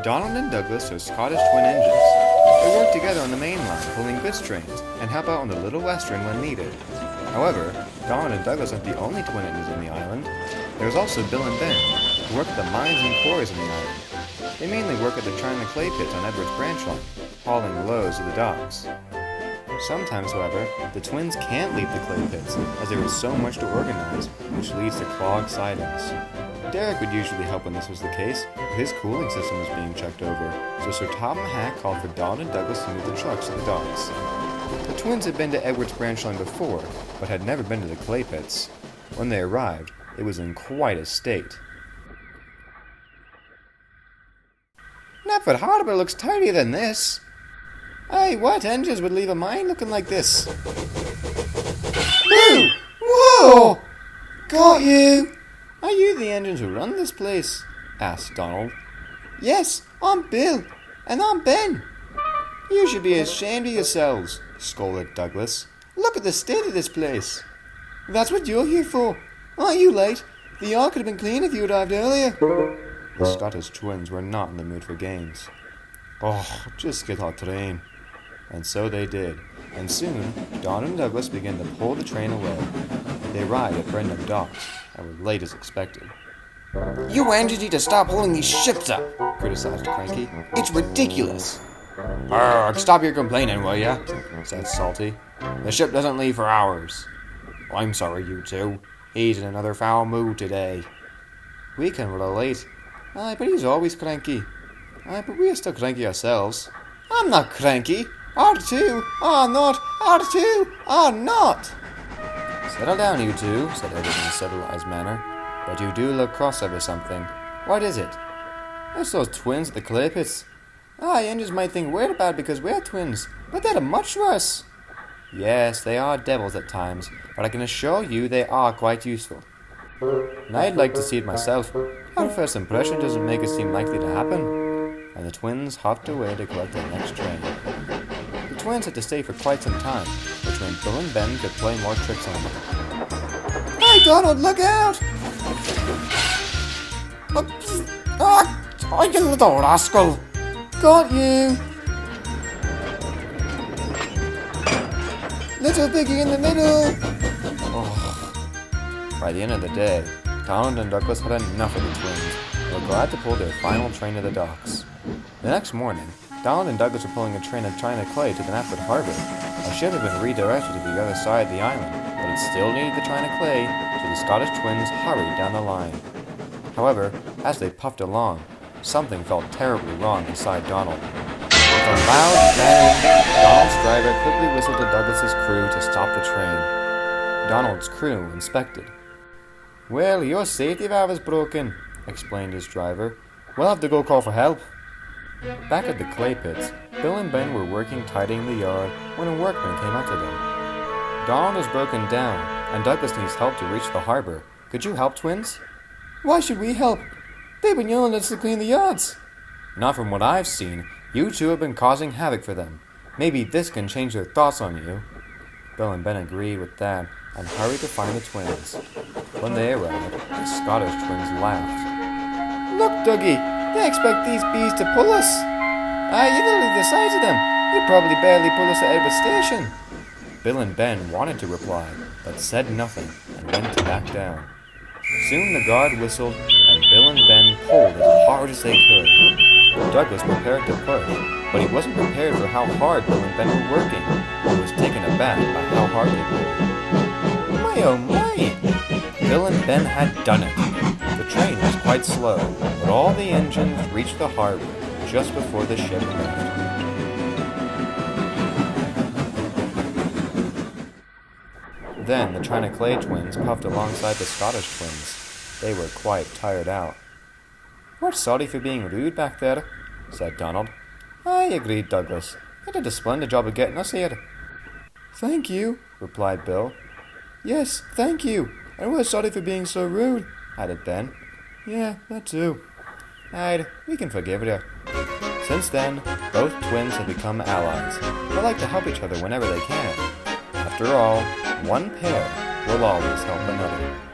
Donald and Douglas are Scottish twin engines. They work together on the main line, pulling goods trains, and help out on the Little Western when needed. However, Donald and Douglas aren't the only twin engines on the island. There's also Bill and Ben, who work at the mines and quarries on the island. They mainly work at the China clay pits on Edwards Branch Line, hauling loads to the docks. Sometimes, however, the twins can't leave the clay pits as there is so much to organize, which leads to clogged sidings. Derek would usually help when this was the case, but his cooling system was being checked over, so Sir Topham Hatt called for Donald and Douglas to move the trucks to the docks. The twins had been to Edwards Branch Line before, but had never been to the clay pits. When they arrived, it was in quite a state. Knapford Harbour looks tidier than this. Aye, what engines would leave a mine looking like this? Boo! Whoa! Got you! Are you the engines who run this place? Asked Donald. Yes, I'm Bill, and I'm Ben. You should be ashamed of yourselves, scolded Douglas. Look at the state of this place. That's what you're here for. Aren't you late? The yard could have been clean if you arrived earlier. The Scottish twins were not in the mood for games. Oh, just get our train. And so they did, and soon Donald and Douglas began to pull the train away. They arrived at Brendam Docks and were late as expected. You engines need to stop holding these ships up, criticized Cranky. It's ridiculous. Arrgh, stop your complaining, will ya? Said Salty. The ship doesn't leave for hours. Oh, I'm sorry, you two. He's in another foul mood today. We can relate. Aye, but he's always cranky. Aye, but we are still cranky ourselves. I'm not cranky. R2 are not. R2 are not. Settle down, you two, said Edward in a civilized manner. But you do look cross over something. What is it? It's those twins at the clay pits. Aye, engines might think we're bad because we're twins, but they're much worse. Yes, they are devils at times, but I can assure you they are quite useful. And I'd like to see it myself. Our first impression doesn't make it seem likely to happen. And the twins hopped away to collect their next train. The twins had to stay for quite some time, which meant Bill and Ben could play more tricks on them. Hey Donald, look out! Oh, you little rascal! Got you! Little piggy in the middle! Oh. By the end of the day, Donald and Douglas had enough of the twins and were glad to pull their final train to the docks. The next morning, Donald and Douglas were pulling a train of China clay to the Knapford Harbour. A ship had been redirected to the other side of the island, but it still needed the China clay, so the Scottish twins hurried down the line. However, as they puffed along, something felt terribly wrong inside Donald. With a loud bang, Donald's driver quickly whistled to Douglas's crew to stop the train. Donald's crew inspected. Well, your safety valve is broken, explained his driver. We'll have to go call for help. Back at the clay pits, Bill and Ben were working tidying the yard when a workman came up to them. Donald is broken down, and Douglas needs help to reach the harbor. Could you help, twins? Why should we help? They've been yelling at us to clean the yards. Not from what I've seen. You two have been causing havoc for them. Maybe this can change their thoughts on you. Bill and Ben agreed with that and hurried to find the twins. When they arrived, the Scottish twins laughed. Look, Dougie, they expect these bees to pull us. You can leave the sides of them. You probably barely pull us at Edward Station. Bill and Ben wanted to reply, but said nothing and went to back down. Soon the guard whistled, and Bill and Ben pulled as hard as they could. Douglas prepared to push, but he wasn't prepared for how hard Bill and Ben were working. He was taken aback by how hard they pulled. My oh my! Bill and Ben had done it. The train was quite slow, but all the engines reached the harbor just before the ship left. Then the China Clay twins puffed alongside the Scottish twins. They were quite tired out. "We're sorry for being rude back there," said Donald. "Aye," agreed Douglas. "You did a splendid job of getting us here." "Thank you," replied Bill. "Yes, thank you. And we're sorry for being so rude," added Ben. "Yeah, that too." "Aye, we can forgive you." Since then, both twins have become allies. They like to help each other whenever they can. After all, one pair will always help another.